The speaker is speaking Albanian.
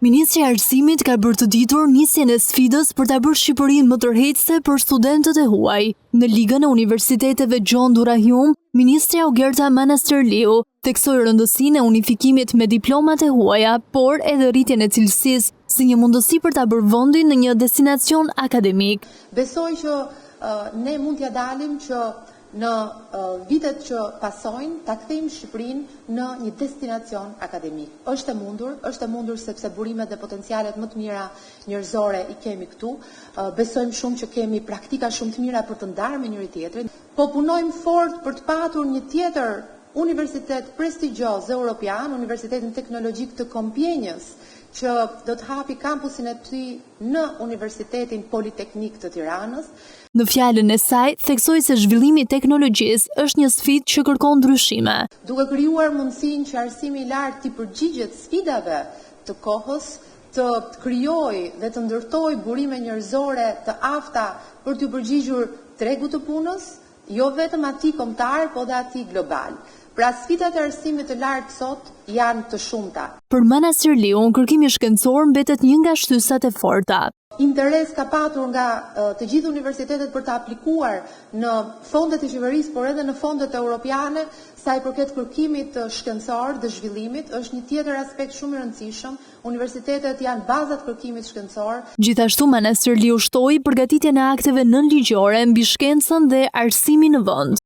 Ministri i Arsimit ka bërë të ditur nisjen e sfidës për ta bërë Shqipërinë më tërheqëse për studentët e huaj. Në Ligën e Universiteteve Gjon Durrahjum, ministrja Ogerta Manastirliu theksoi rëndësinë e unifikimit me diplomat e huaja, por edhe rritjen e cilësisë si një mundësi për ta bërë vendin në një destinacion akademik. Besoj që ne mund t'ja dalim që në vitet që pasojnë ta kthejmë Shqipërinë në një destinacion akademik. Është e mundur sepse burimet dhe potencialet më të mira njerëzore i kemi këtu. Besojmë shumë që kemi praktika shumë të mira për të ndarë me njëri tjetrin. Po punojmë fort për të patur një tjetër universitet prestigjioz europian, Universitetin Teknologjik të Kompjenjës, që do të hapi kampusin e tij në Universitetin Politeknik të Tiranës. Në fjalën e saj, theksoi se zhvillimi i teknologjisë është një sfidë që kërkon ndryshime. Duke krijuar mundësinë që arsimi i lartë të përgjigjet sfidave të kohës, të krijojë dhe të ndërtojë burime njerëzore të afta për të përgjigjur tregut të punës, jo vetëm atij kombëtar, por edhe atij global. Pra sfidat e arsimit të lartë sot janë të shumta. Për Manastirliu, kërkimi shkencor mbetet një nga shtysat e forta. Interes ka patur nga të gjithë universitetet për të aplikuar në fondet e qeverisë, por edhe në fondet europiane, sa i përket kërkimit shkencor dhe zhvillimit, është një tjetër aspekt shumë i rëndësishëm. Universitetet janë bazat kërkimit shkencor. Gjithashtu Manastirliu shtoi përgatitjen e akteve nënligjore mbi shkencën dhe arsimin në vend.